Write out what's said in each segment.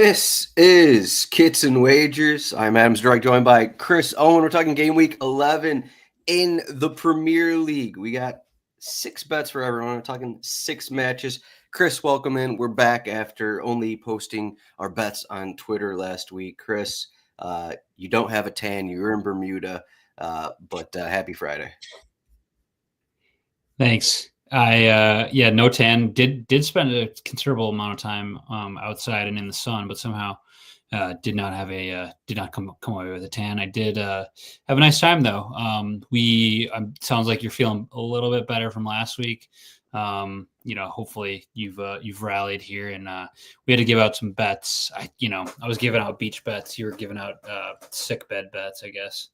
This is Kits and Wagers. I'm Adam Zdroik, joined by Chris Owen. We're talking game week 11 in the Premier League. We got 6 bets for everyone. We're talking 6 matches. Chris, welcome in. We're back after only posting our bets on Twitter last week. Chris, you don't have a tan. You're in Bermuda, but happy Friday. Thanks. No tan. Did spend a considerable amount of time outside and in the sun, but somehow did not come away with a tan. I did have a nice time though. Sounds like you're feeling a little bit better from last week. Hopefully you've rallied here, and we had to give out some bets. I was giving out beach bets. You were giving out sick bed bets, I guess.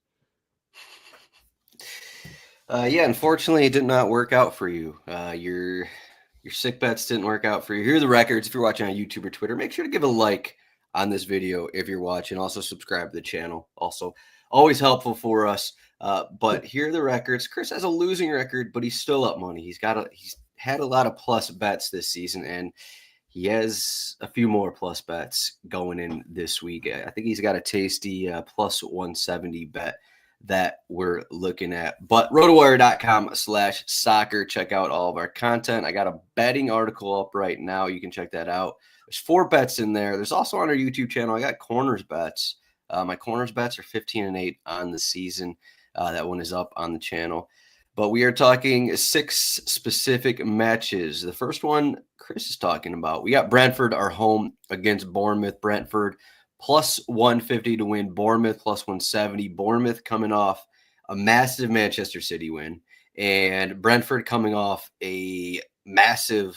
Unfortunately, it did not work out for you. Your sick bets didn't work out for you. Here are the records. If you're watching on YouTube or Twitter, make sure to give a like on this video if you're watching. Also, subscribe to the channel. Also, always helpful for us. But here are the records. Chris has a losing record, but he's still up money. He's had a lot of plus bets this season, and he has a few more plus bets going in this week. I think he's got a tasty plus 170 bet that we're looking at. But rotowire.com/soccer. Check out all of our content. I got a betting article up right now. You can check that out. There's 4 bets in there. There's also on our YouTube channel, I got corners bets. My corners bets are 15-8 on the season. That one is up on the channel. But we are talking 6 specific matches. The first one Chris is talking about. We got Brentford, our home, against Bournemouth. Brentford plus 150 to win. Bournemouth plus 170. Bournemouth coming off a massive Manchester City win, and Brentford coming off a a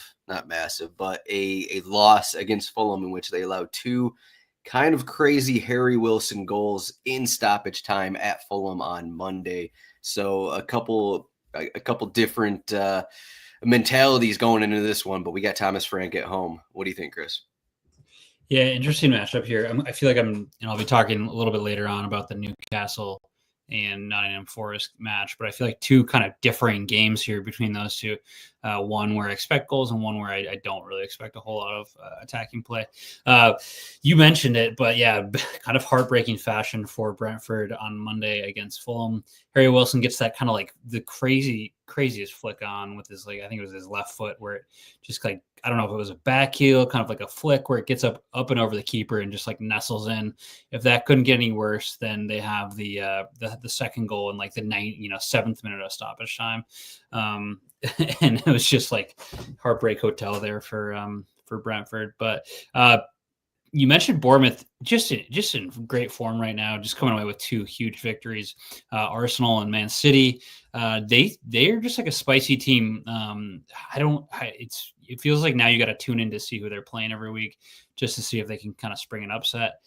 loss against Fulham, in which they allowed 2 kind of crazy Harry Wilson goals in stoppage time at Fulham on Monday. So a couple different mentalities going into this one, but we got Thomas Frank at home. What do you think, Chris? Yeah, interesting matchup here. I feel like I'll be talking a little bit later on about the Newcastle and Nottingham Forest match, but I feel like 2 kind of differing games here between those 2. One where I expect goals and one where I don't really expect a whole lot of attacking play. You mentioned it, but yeah, kind of heartbreaking fashion for Brentford on Monday against Fulham. Harry Wilson gets that kind of like the craziest flick on with his, I think it was his left foot, where it just I don't know if it was a back heel, kind of like a flick where it gets up and over the keeper and just nestles in. If that couldn't get any worse, then they have the second goal in the 7th minute of stoppage time. And it was just heartbreak hotel there for Brentford. But you mentioned Bournemouth just in great form right now, just coming away with 2 huge victories. Arsenal and Man City, they're just a spicy team. It feels like now you got to tune in to see who they're playing every week, just to see if they can kind of spring an upset.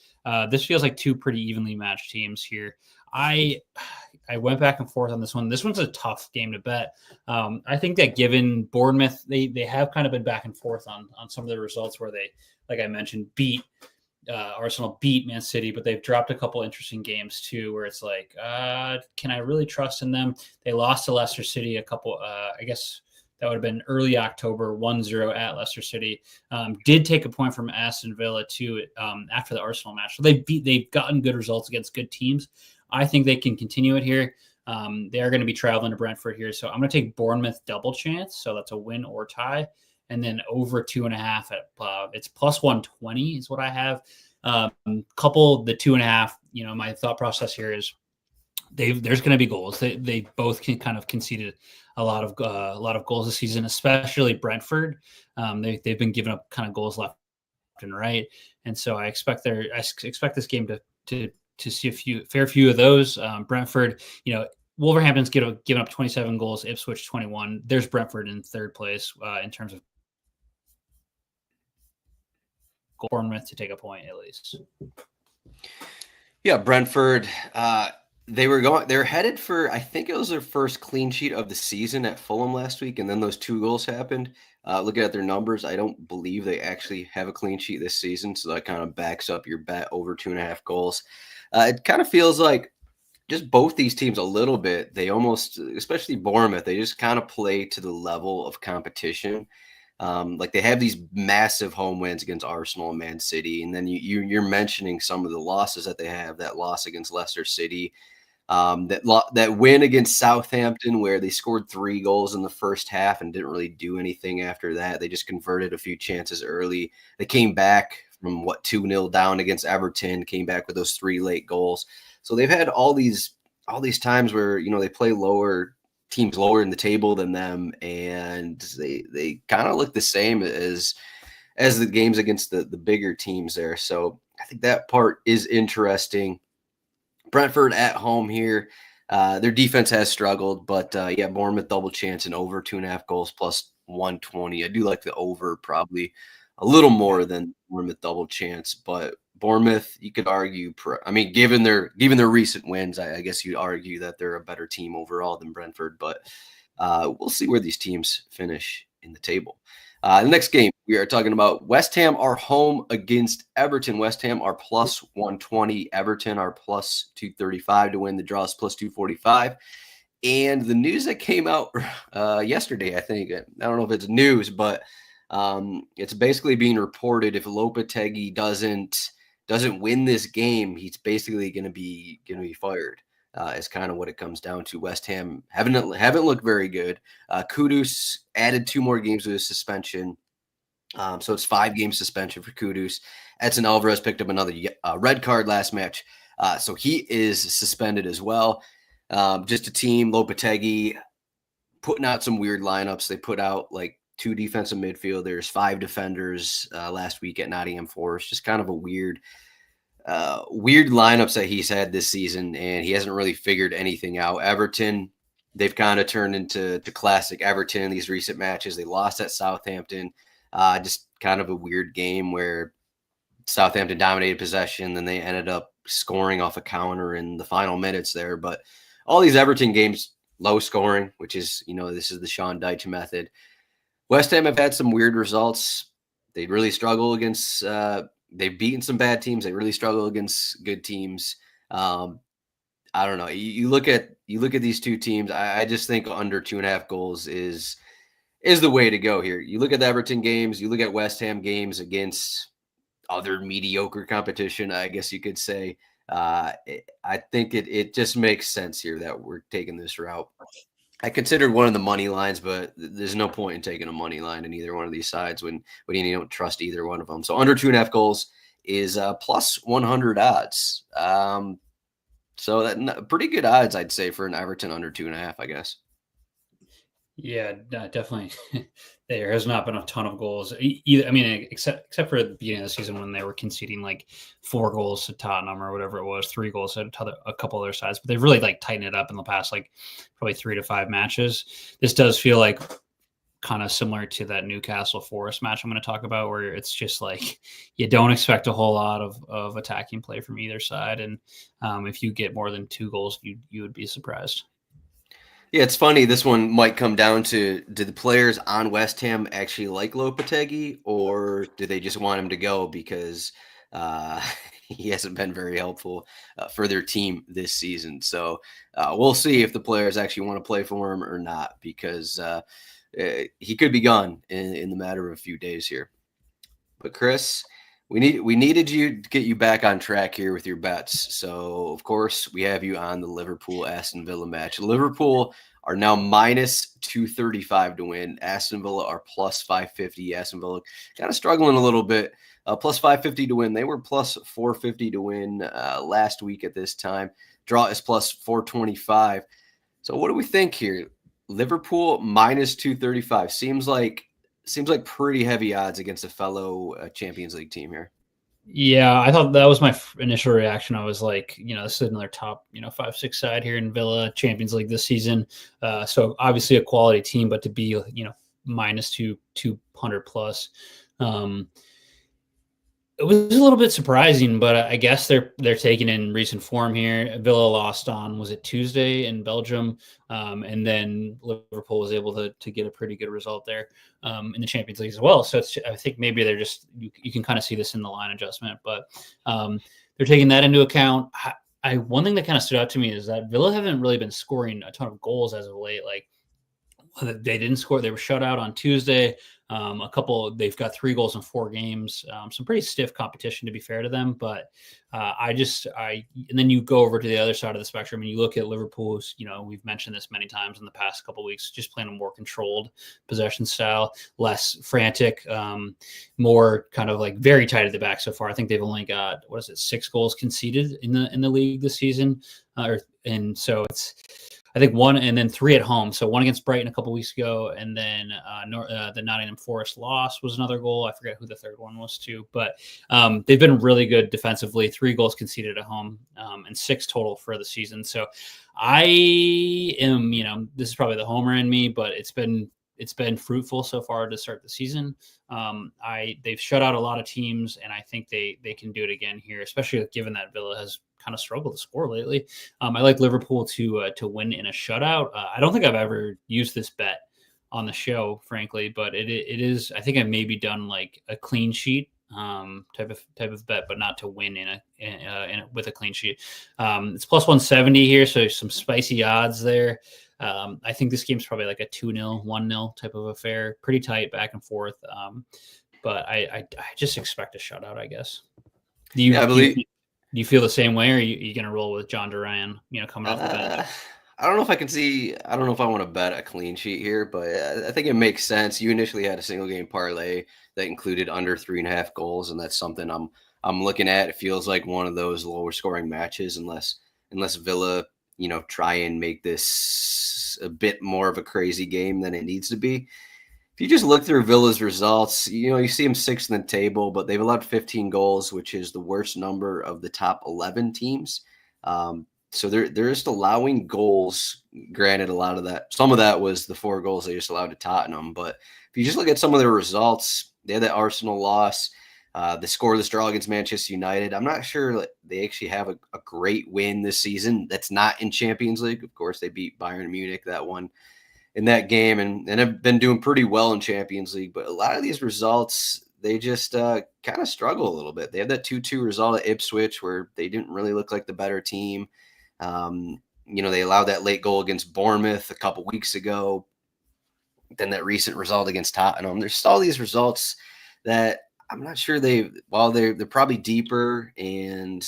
This feels like 2 pretty evenly matched teams here. I went back and forth on this one. This one's a tough game to bet. I think that given Bournemouth, they have kind of been back and forth on some of the results where they, like I mentioned, Arsenal beat Man City, but they've dropped a couple interesting games too, where it's can I really trust in them? They lost to Leicester City I guess that would have been early October, 1-0 at Leicester City. Did take a point from Aston Villa too after the Arsenal match. So they've gotten good results against good teams. I think they can continue it here. They are going to be traveling to Brentford here. So I'm going to take Bournemouth double chance. So that's a win or tie. And then over 2.5 at it's plus 120 is what I have. Couple the 2.5, my thought process here is there's going to be goals. They both can kind of conceded a lot of goals this season, especially Brentford. They've been giving up kind of goals left and right. And so I expect this game to see a fair few of those. Brentford, Wolverhampton's given up 27 goals, Ipswich 21. There's Brentford in 3rd place in terms of Bournemouth to take a point at least. Yeah, Brentford. They were headed for, I think it was their first clean sheet of the season at Fulham last week, and then those 2 goals happened. Looking at their numbers, I don't believe they actually have a clean sheet this season, so that kind of backs up your bet over 2.5 goals. It kind of feels like just both these teams a little bit, they almost, especially Bournemouth, they just kind of play to the level of competition Like they have these massive home wins against Arsenal and Man City, and then you're mentioning some of the losses that they have. That loss against Leicester City, that win against Southampton, where they scored 3 goals in the first half and didn't really do anything after that. They just converted a few chances early. They came back from 2-0 down against Everton, came back with those 3 late goals. So they've had all these times where they play teams lower in the table than them, and they kind of look the same as the games against the bigger teams there. So I think that part is interesting. Brentford at home here. Their defense has struggled, but Bournemouth double chance and over 2.5 goals plus 120. I do like the over probably a little more than Bournemouth double chance, but Bournemouth, you could argue, given their recent wins, I guess you'd argue that they're a better team overall than Brentford, but we'll see where these teams finish in the table. The next game, we are talking about West Ham are home against Everton. West Ham are plus 120. Everton are plus 235 to win. The draw is plus 245. And the news that came out yesterday, I think, I don't know if it's news, but it's basically being reported if Lopetegui doesn't win this game, he's basically going to be fired. Is kind of what it comes down to. West Ham haven't looked very good. Kudus added 2 more games with his suspension. So it's 5-game suspension for Kudus. Edson Alvarez picked up another red card last match. So he is suspended as well. Just a team, Lopetegui, putting out some weird lineups. They put out like 2 defensive midfielders, 5 defenders last week at Nottingham Forest. Just kind of a weird lineups that he's had this season, and he hasn't really figured anything out. Everton, they've kind of turned into classic Everton in these recent matches. They lost at Southampton. Just kind of a weird game where Southampton dominated possession, then they ended up scoring off a counter in the final minutes there. But all these Everton games, low scoring, which is, this is the Sean Dyche method. West Ham have had some weird results. They really struggle against they've beaten some bad teams. They really struggle against good teams. I don't know. You look at these 2 teams. I just think under 2.5 goals is the way to go here. You look at the Everton games. You look at West Ham games against other mediocre competition, I guess you could say. I think it just makes sense here that we're taking this route. I considered one of the money lines, but there's no point in taking a money line in either one of these sides when you don't trust either one of them. So under 2.5 goals is plus 100 odds. So that pretty good odds, I'd say, for an Everton under 2.5, I guess. Yeah, definitely. There has not been a ton of goals either. I mean, except for the beginning of the season when they were conceding like 4 goals to Tottenham or whatever it was, 3 goals to a couple other sides. But they've really like tightened it up in the past like probably 3 to 5 matches. This does feel like kind of similar to that Newcastle Forest match I'm going to talk about, where it's just like you don't expect a whole lot of attacking play from either side, and if you get more than 2 goals, you would be surprised. Yeah, it's funny. This one might come down to, do the players on West Ham actually like Lopetegui, or do they just want him to go because he hasn't been very helpful for their team this season? So we'll see if the players actually want to play for him or not, because he could be gone in the matter of a few days here. But Chris, we needed you to get you back on track here with your bets. So of course we have you on the Liverpool-Aston Villa match. Liverpool are now minus 235 to win. Aston Villa are plus 550. Aston Villa kind of struggling a little bit. Plus 550 to win. They were plus 450 to win last week at this time. Draw is plus 425. So what do we think here? Liverpool minus 235 seems like pretty heavy odds against a fellow Champions League team here. Yeah, I thought that was my initial reaction. I was like, this is another top, 5-6 side here in Villa Champions League this season. So obviously a quality team, but to be, minus 200 plus, it was a little bit surprising, but I guess they're taking in recent form here. Villa lost on, was it Tuesday in Belgium? And then Liverpool was able to get a pretty good result there in the Champions League as well. So I think maybe they're just, you can kind of see this in the line adjustment, but they're taking that into account. One thing that kind of stood out to me is that Villa haven't really been scoring a ton of goals as of late. Like, they didn't score. They were shut out on Tuesday. They've got 3 goals in 4 games. Some pretty stiff competition, to be fair to them. But and then you go over to the other side of the spectrum and you look at Liverpool's, we've mentioned this many times in the past couple of weeks, just playing a more controlled possession style, less frantic, more kind of like very tight at the back so far. I think they've only got, 6 goals conceded in the league this season. And so it's, I think 1 and then 3 at home. So 1 against Brighton a couple weeks ago, and then the Nottingham Forest loss was another goal. I forget who the third one was too, but they've been really good defensively. 3 goals conceded at home, and 6 total for the season. So I am, this is probably the homer in me, but it's been fruitful so far to start the season. They've shut out a lot of teams, and I think they can do it again here, especially given that Villa has kind of struggled to score lately. I like Liverpool to win in a shutout. I don't think I've ever used this bet on the show, frankly, but it is. I think I've maybe done like a clean sheet type of bet, but not to win with a clean sheet. It's plus 170 here, so some spicy odds there. I think this game's probably like a 2-0, 1-0 type of affair, pretty tight back and forth. But I just expect a shutout, I guess. Do you feel the same way, or are you going to roll with John Duran, coming off the bench? I don't know if I don't know if I want to bet a clean sheet here, but I think it makes sense. You initially had a single game parlay that included under 3.5 goals, and that's something I'm looking at. It feels like one of those lower scoring matches, unless Villa, try and make this a bit more of a crazy game than it needs to be. If you just look through Villa's results, you see them 6th in the table, but they've allowed 15 goals, which is the worst number of the top 11 teams. So they're just allowing goals. Granted, some of that was the 4 goals they just allowed to Tottenham. But if you just look at some of their results, they had that Arsenal loss, the scoreless draw against Manchester United. I'm not sure that they actually have a great win this season that's not in Champions League. Of course, they beat Bayern Munich that one in that game and have been doing pretty well in Champions League. But a lot of these results, they just kind of struggle a little bit. They had that 2-2 result at Ipswich where they didn't really look like the better team. They allowed that late goal against Bournemouth a couple weeks ago. Then that recent result against Tottenham. There's just all these results that I'm not sure they're probably deeper, and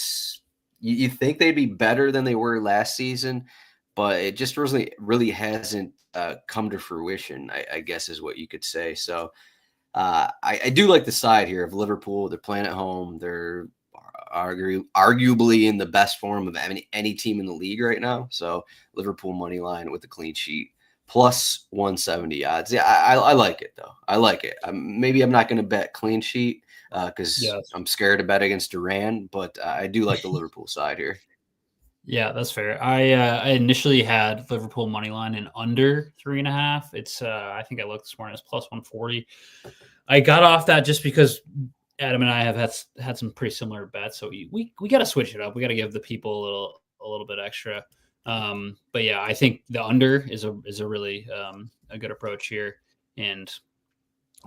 you think they'd be better than they were last season, but it just really hasn't come to fruition, I guess is what you could say. So I do like the side here of Liverpool. They're playing at home. They're arguably in the best form of any team in the league right now. So Liverpool money line with a clean sheet, plus 170 odds. Yeah, I like it though. I like it. Maybe I'm not going to bet clean sheet because I'm scared to bet against Duran, but I do like the Liverpool side here. Yeah, that's fair. I initially had Liverpool money line in under 3.5. It's I think I looked this morning, it's plus 140. I got off that just because Adam and I have had some pretty similar bets, so we got to switch it up. We got to give the people a little bit extra. But yeah, I think the under is a really a good approach here, and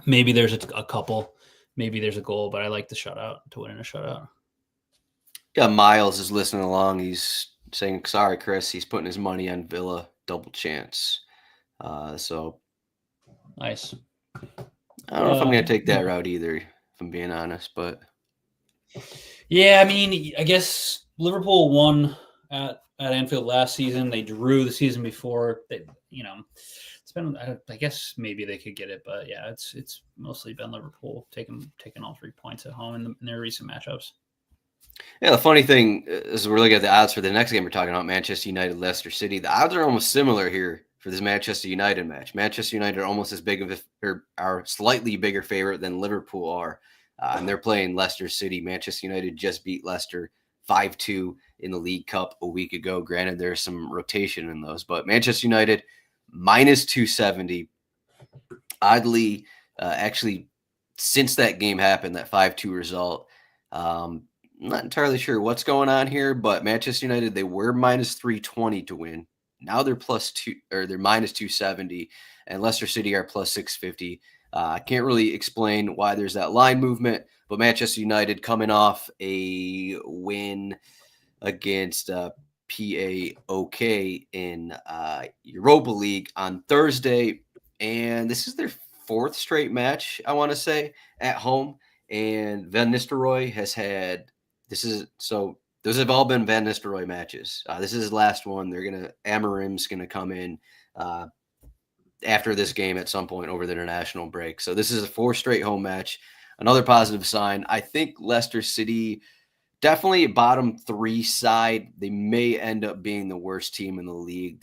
maybe there's a couple, maybe there's a goal, but I like the shutout to win in a shutout. Yeah, Miles is listening along. He's saying, "Sorry, Chris." He's putting his money on Villa double chance. So nice. I don't know if I'm going to take that route either, if I'm being honest. But yeah, I mean, I guess Liverpool won at Anfield last season. They drew the season before. It's been. I guess maybe they could get it, but yeah, it's mostly been Liverpool taking all 3 points at home in their recent matchups. Yeah, the funny thing is we're looking at the odds for the next game we're talking about, Manchester United, Leicester City. The odds are almost similar here for this Manchester United match. Manchester United are almost as big of are slightly bigger favorite than Liverpool are, and they're playing Leicester City. Manchester United just beat Leicester 5-2 in the League Cup a week ago. Granted, there's some rotation in those, but Manchester United minus 270. Oddly, actually, since that game happened, that 5-2 result, I'm not entirely sure what's going on here, but Manchester United, they were minus 320 to win. Now they're they're minus 270, and Leicester City are plus 650. I can't really explain why there's that line movement, but Manchester United coming off a win against PAOK in Europa League on Thursday, and this is their fourth straight match, I want to say, at home. And Van Nistelrooy has had those have all been Van Nistelrooy matches. This is his last one. Amarim's gonna come in after this game at some point over the international break. So this is a 4 straight home match. Another positive sign. I think Leicester City, definitely a bottom 3 side. They may end up being the worst team in the league.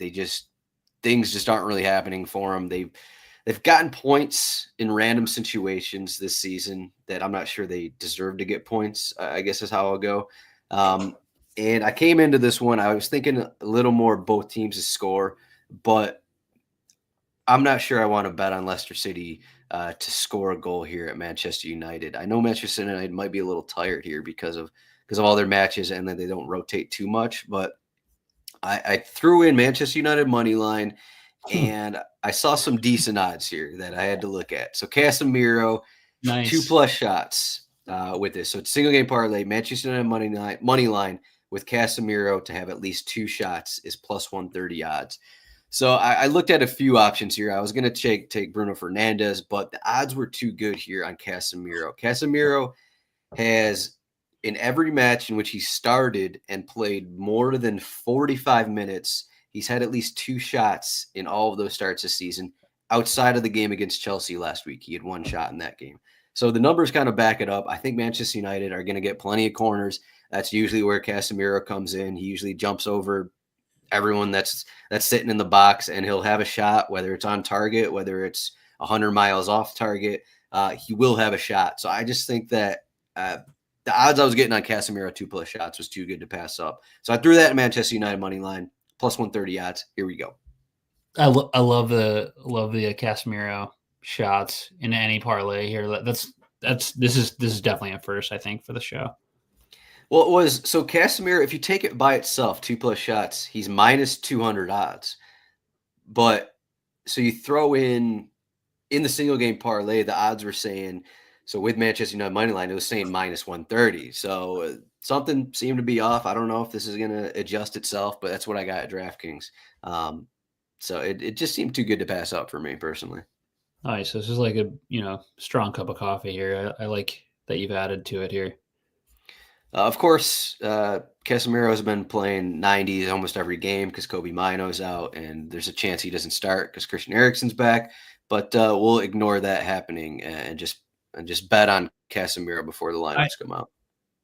Things just aren't really happening for them. They've gotten points in random situations this season that I'm not sure they deserve to get points, I guess is how I'll go. And I came into this one, I was thinking a little more both teams to score, but I'm not sure I want to bet on Leicester City to score a goal here at Manchester United. I know Manchester United might be a little tired here because of all their matches and then they don't rotate too much, but I threw in Manchester United money line, and I saw some decent odds here that I had to look at. So Casemiro, Nice. 2+ shots with this. So it's single game parlay. Manchester United money line with Casemiro to have at least 2 shots is plus 130 odds. So I looked at a few options here. I was going to take Bruno Fernandes, but the odds were too good here on Casemiro. Casemiro has, in every match in which he started and played more than 45 minutes, he's had at least 2 shots in all of those starts this season. Outside of the game against Chelsea last week, he had 1 shot in that game. So the numbers kind of back it up. I think Manchester United are going to get plenty of corners. That's usually where Casemiro comes in. He usually jumps over everyone that's sitting in the box, and he'll have a shot, whether it's on target, whether it's 100 miles off target. He will have a shot. So I just think that the odds I was getting on Casemiro 2+ shots was too good to pass up. So I threw that in Manchester United money line, plus 130 odds. Here we go. I love the Casemiro shots in any parlay here. This is definitely a first, I think, for the show. Well, it was so Casemiro, if you take it by itself, 2+ shots, he's minus 200 odds. But so you throw in the single game parlay, the odds were saying, so with Manchester United money line, it was saying minus 130. So something seemed to be off. I don't know if this is going to adjust itself, but that's what I got at DraftKings. So it just seemed too good to pass up for me personally. All right, so this is like a strong cup of coffee here. I like that you've added to it here. Of course, Casemiro has been playing 90s almost every game because Kobe Mino's out, and there's a chance he doesn't start because Christian Eriksen's back. But we'll ignore that happening and just bet on Casemiro before the lineups come out.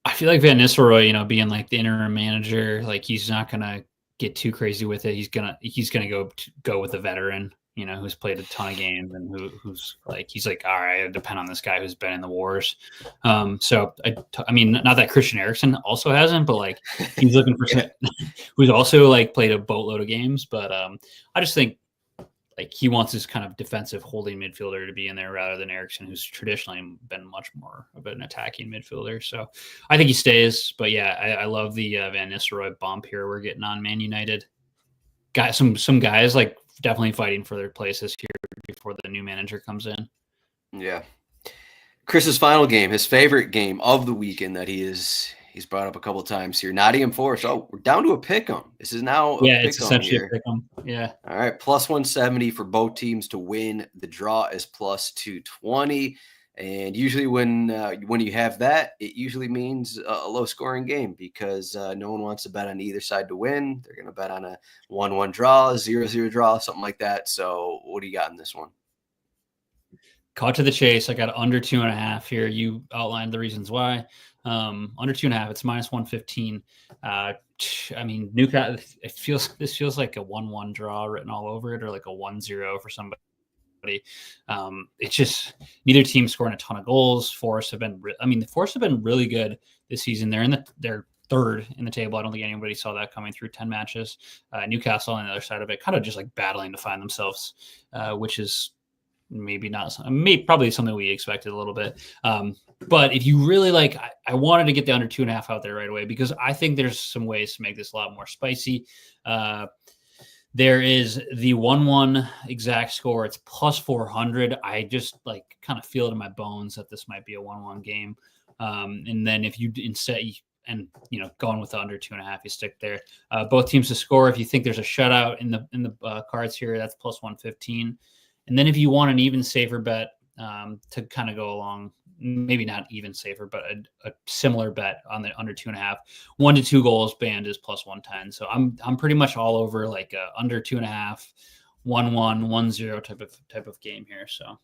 I feel like Van Nistelrooy, being like the interim manager, like he's not gonna get too crazy with it. He's gonna go with a veteran, who's played a ton of games and who's like, he's like, all right, I depend on this guy who's been in the wars. So I mean, not that Christian Eriksen also hasn't, but like he's looking for some, who's also like played a boatload of games. But I just think like he wants his kind of defensive holding midfielder to be in there rather than Eriksen, who's traditionally been much more of an attacking midfielder. So I think he stays. But yeah, I love the Van Nistelrooy bump here we're getting on Man United. Got some guys like definitely fighting for their places here before the new manager comes in. Yeah. Chris's final game, his favorite game of the weekend that he's brought up a couple of times here. Nottingham Forest. Oh, we're down to a pick'em. This is now it's essentially a pick'em. Yeah. All right, plus 170 for both teams to win. The draw is plus 220. And usually when you have that, it usually means a low-scoring game because no one wants to bet on either side to win. They're going to bet on a 1-1 draw, a 0-0 draw, something like that. So what do you got in this one? Caught to the chase. I got under 2.5 here. You outlined the reasons why. Under 2.5, it's minus 115. I mean, Newcastle. This feels like a 1-1 draw written all over it, or like a 1-0 for somebody. It's just neither team scoring a ton of goals. The Forest have been really good this season. They're third in the table. I don't think anybody saw that coming through 10 matches. Newcastle on the other side of it, kind of just like battling to find themselves, which is probably something we expected a little bit. But if you really like, I wanted to get the under 2.5 out there right away because I think there's some ways to make this a lot more spicy. There is the 1-1 exact score. It's plus 400. I just like kind of feel it in my bones that this might be a 1-1 game. And then if you instead, going with the under 2.5, you stick there. Both teams to score. If you think there's a shutout in the cards here, that's plus 115. And then if you want an even safer bet to kind of go along, maybe not even safer, but a similar bet on the under 2.5, 1 to 2 goals band is plus 110. So I'm pretty much all over like under 2.5, 1-1, 1-0 type of game here. So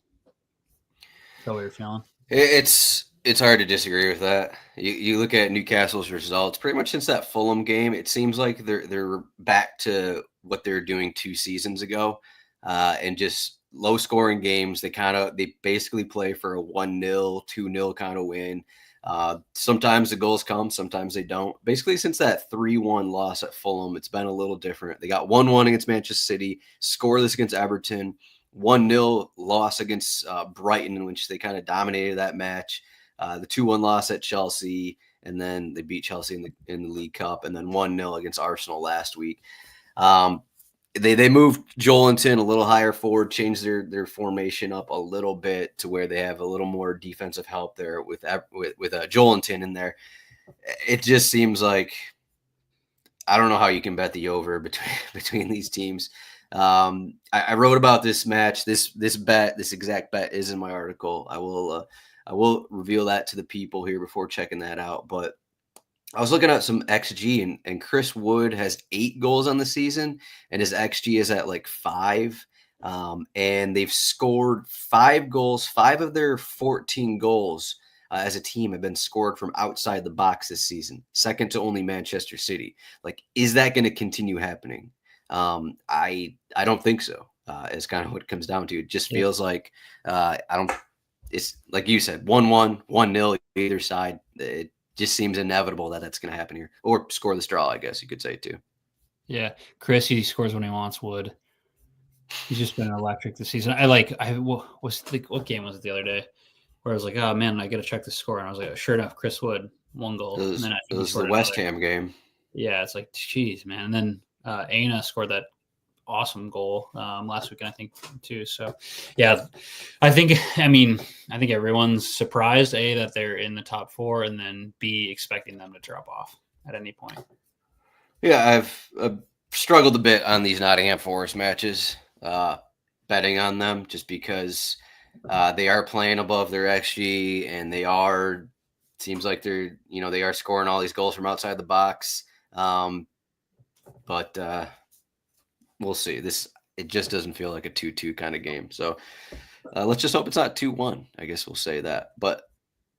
how are you feeling? It's hard to disagree with that. You look at Newcastle's results pretty much since that Fulham game. It seems like they're back to what they were doing 2 seasons ago, and just low scoring games. They basically play for a 1-0, 2-0 kind of win. Sometimes the goals come, sometimes they don't. Basically, since that 3-1 loss at Fulham, it's been a little different. They got 1-1 against Manchester City, scoreless against Everton, 1-0 loss against Brighton, in which they kind of dominated that match. The 2-1 loss at Chelsea, and then they beat Chelsea in the League Cup, and then 1-0 against Arsenal last week. They moved Joelinton a little higher forward, changed their formation up a little bit to where they have a little more defensive help there with Joelinton in there. It just seems like I don't know how you can bet the over between these teams. I wrote about this match. This exact bet is in my article. I will reveal that to the people here before checking that out. But I was looking at some XG, and Chris Wood has 8 goals on the season, and his XG is at like 5. And they've scored 5 goals. 5 of their 14 goals as a team have been scored from outside the box this season, second to only Manchester City. Like, is that going to continue happening? I don't think so. Is kind of what it comes down to. It just feels like it's like you said, 1-1, 1-0 either side. It just seems inevitable that that's going to happen here, or score the straw, I guess you could say too. Yeah, Chris, he scores when he wants. Wood, he's just been electric this season. What game was it the other day where I was like, oh man, I got to check the score, and I was like, sure enough, Chris Wood, 1 goal. It was the West Ham game. Yeah, it's like, geez, man. And then Aina scored that awesome goal last weekend, I think, too. So, yeah, I think everyone's surprised, A, that they're in the top 4, and then B, expecting them to drop off at any point. Yeah, I've struggled a bit on these Nottingham Forest matches, betting on them just because they are playing above their XG, and they are scoring all these goals from outside the box. But we'll see. It just doesn't feel like a 2-2 kind of game. So let's just hope it's not 2-1. I guess we'll say that. But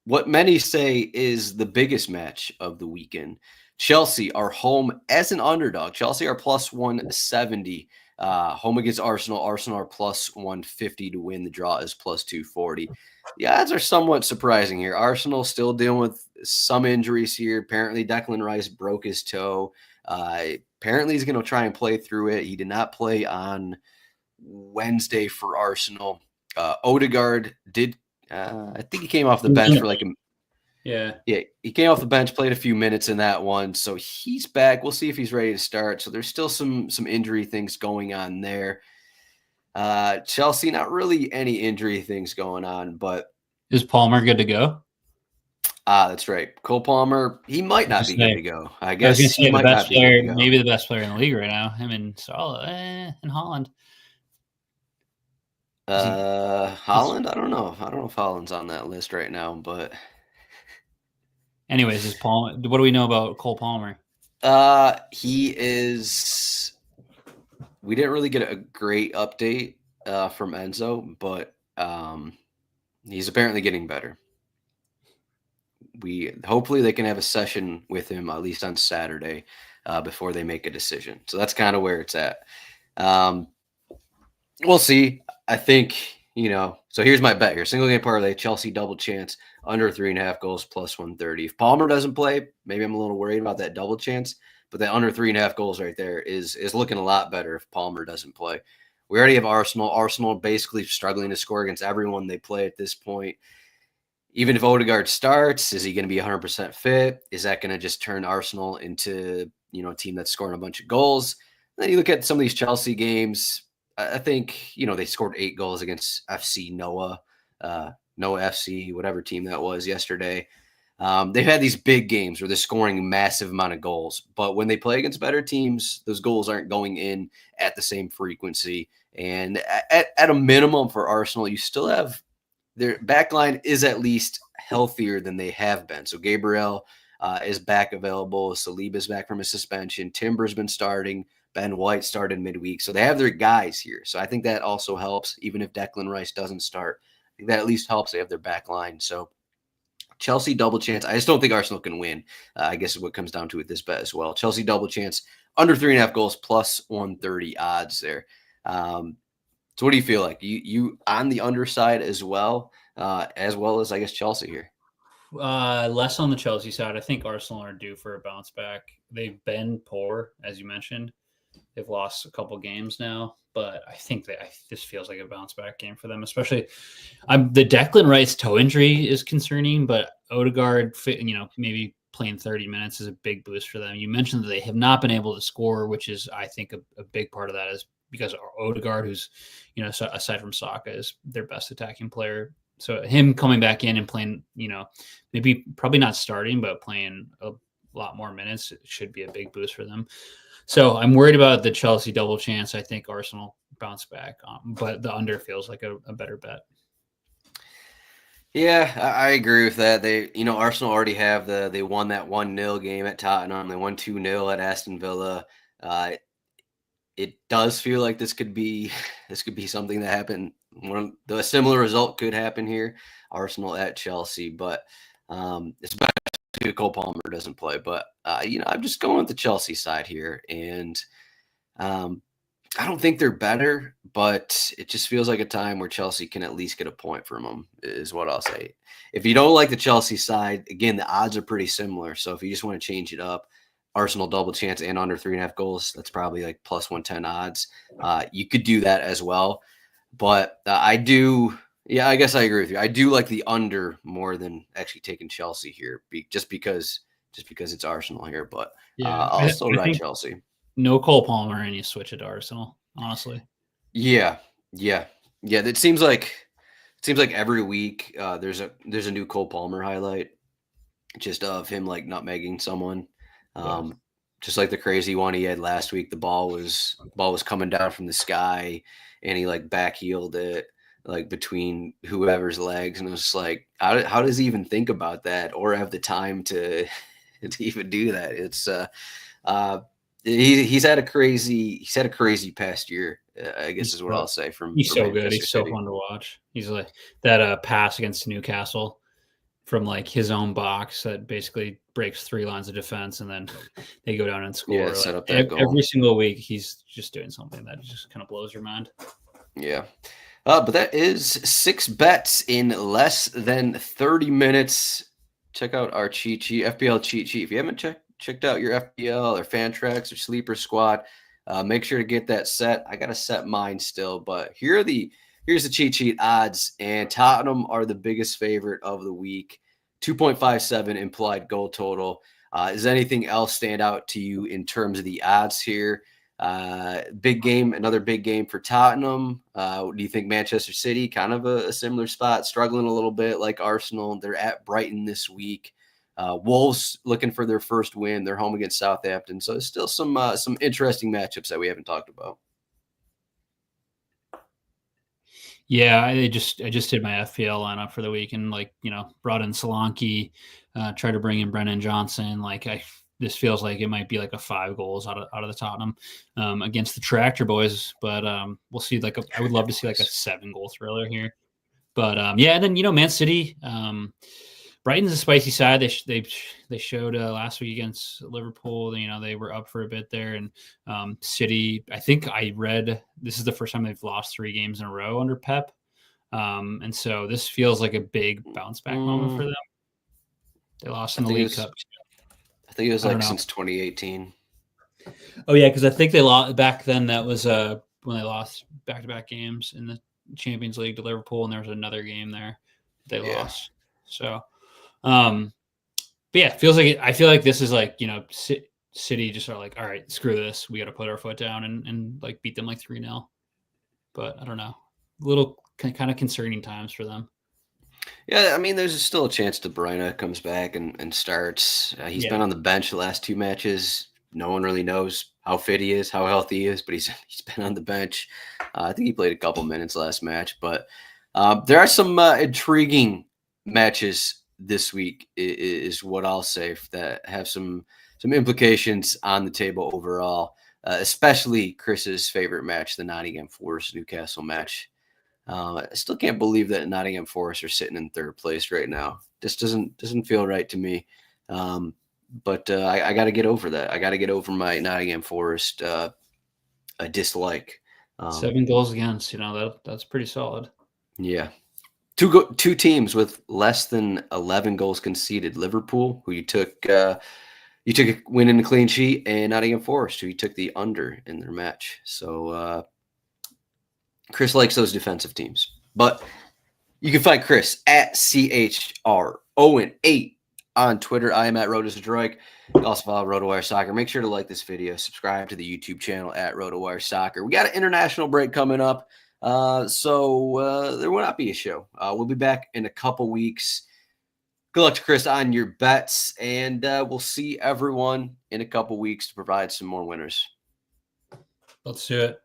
what many say is the biggest match of the weekend. Chelsea are home as an underdog. Chelsea are plus 170. Home against Arsenal. Arsenal are plus 150 to win. The draw is plus 240. The odds are somewhat surprising here. Arsenal still dealing with some injuries here. Apparently, Declan Rice broke his toe. Apparently, he's going to try and play through it. He did not play on Wednesday for Arsenal. Odegaard did. I think he came off the bench for like a. Yeah, he came off the bench, played a few minutes in that one, so he's back. We'll see if he's ready to start. So there's still some injury things going on there. Chelsea, not really any injury things going on, but is Palmer good to go? That's right. Cole Palmer, he might not be good to go. I guess he might not be good to go. Maybe the best player in the league right now. Him and Salah in Holland. Holland, I don't know. I don't know if Holland's on that list right now, but. Anyways, what do we know about Cole Palmer? He is. We didn't really get a great update from Enzo, but he's apparently getting better. Hopefully they can have a session with him at least on Saturday before they make a decision. So that's kind of where it's at. We'll see. I think. So here's my bet here. Single game parlay, Chelsea double chance, under 3.5 goals, plus 130. If Palmer doesn't play, maybe I'm a little worried about that double chance, but that under 3.5 goals right there is looking a lot better if Palmer doesn't play. We already have Arsenal. Arsenal basically struggling to score against everyone they play at this point. Even if Odegaard starts, is he going to be 100% fit? Is that going to just turn Arsenal into, a team that's scoring a bunch of goals? And then you look at some of these Chelsea games. I think, they scored 8 goals against FC Noah FC, whatever team that was yesterday. they've had these big games where they're scoring a massive amount of goals, but when they play against better teams, those goals aren't going in at the same frequency. And at a minimum for Arsenal, you still have their back line is at least healthier than they have been. So Gabriel is back available. Saliba's back from a suspension. Timber's been starting. Ben White started midweek. So they have their guys here. So I think that also helps, even if Declan Rice doesn't start. I think that at least helps. They have their back line. So Chelsea double chance. I just don't think Arsenal can win. I guess is what comes down to with this bet as well. Chelsea double chance, under 3.5 goals, plus 130 odds there. So what do you feel like? You on the underside as well as I guess Chelsea here? Less on the Chelsea side. I think Arsenal are due for a bounce back. They've been poor, as you mentioned. They've lost a couple games now, but I think that this feels like a bounce back game for them. Especially, the Declan Rice toe injury is concerning, but Odegaard, maybe playing 30 minutes is a big boost for them. You mentioned that they have not been able to score, which is, I think, a big part of that is because Odegaard, who's, aside from Saka, is their best attacking player. So him coming back in and playing, probably not starting, but playing a lot more minutes should be a big boost for them. So I'm worried about the Chelsea double chance. I think Arsenal bounce back, but the under feels like a better bet. Yeah, I agree with that. Arsenal already they won that 1-0 game at Tottenham. They won 2-0 at Aston Villa. It does feel like this could be something that happened. A similar result could happen here. Arsenal at Chelsea, but especially if Cole Palmer doesn't play. But I'm just going with the Chelsea side here, and I don't think they're better, but it just feels like a time where Chelsea can at least get a point from them, is what I'll say. If you don't like the Chelsea side, again, the odds are pretty similar. So if you just want to change it up, Arsenal double chance and under 3.5 goals, that's probably like plus 110 odds. You could do that as well. But I guess I agree with you. I do like the under more than actually taking Chelsea here, just because it's Arsenal here. But I'll still ride Chelsea. No Cole Palmer, and you switch it to Arsenal, honestly. Yeah. It seems like every week there's a new Cole Palmer highlight, just of him like nutmegging someone. Just like the crazy one he had last week. The ball was coming down from the sky, and he like backheeled it like between whoever's legs, and it was just like, how does he even think about that or have the time to even do that? It's he's had a crazy past year. I guess is what I'll say. He's so good. He's so fun to watch. He's like that pass against Newcastle from like his own box that basically breaks 3 lines of defense, and then they go down and score. Yeah, set up that goal. Every single week, he's just doing something that just kind of blows your mind. Yeah. But that is 6 bets in less than 30 minutes. Check out our cheat sheet, FPL cheat sheet. If you haven't checked out your FPL or Fantrax or Sleeper Squad, make sure to get that set. I got to set mine still, but here's the cheat sheet odds, and Tottenham are the biggest favorite of the week. 2.57 implied goal total. Does anything else stand out to you in terms of the odds here? Big game, another big game for Tottenham. Do you think Manchester City, kind of a similar spot, struggling a little bit like Arsenal? They're at Brighton this week. Wolves looking for their first win. They're home against Southampton. So there's still some interesting matchups that we haven't talked about. Yeah, I just did my FPL lineup for the week, and brought in Solanke, tried to bring in Brennan Johnson. This feels like it might be like a 5 goals out of the Tottenham against the Tractor Boys, but we'll see. I would love to see like a 7-goal thriller here, but and then Man City, Brighton's a spicy side. They showed last week against Liverpool. They were up for a bit there, and City. I think I read this is the first time they've lost 3 games in a row under Pep, and so this feels like a big bounce back moment for them. They lost in the League Cup. I think it was since 2018. Oh yeah, because I think they lost back then. That was when they lost back-to-back games in the Champions League to Liverpool, and there was another game there they lost. So, but yeah, it feels like I feel like this is like City just are like, all right, screw this, we got to put our foot down and like beat them like 3-0. But I don't know, little kind of concerning times for them. Yeah, I mean, there's still a chance De Bruyne comes back and starts. He's been on the bench the last 2 matches. No one really knows how fit he is, how healthy he is, but he's been on the bench. I think he played a couple minutes last match, but there are some intriguing matches this week. Is what I'll say that have some implications on the table overall, especially Chris's favorite match, the Nottingham Forest Newcastle match. I still can't believe that Nottingham Forest are sitting in 3rd place right now. This doesn't feel right to me. But I got to get over that. I got to get over my Nottingham Forest dislike. 7 goals against, that's pretty solid. Yeah. Two teams with less than 11 goals conceded. Liverpool, who you took a win and a clean sheet, and Nottingham Forest, who you took the under in their match. So Chris likes those defensive teams. But you can find Chris at CHROwen8 on Twitter. I am at Zdroik. You also follow RotoWire Soccer. Make sure to like this video. Subscribe to the YouTube channel at RotoWire Soccer. We got an international break coming up, so there will not be a show. We'll be back in a couple weeks. Good luck to Chris on your bets, and we'll see everyone in a couple weeks to provide some more winners. Let's do it.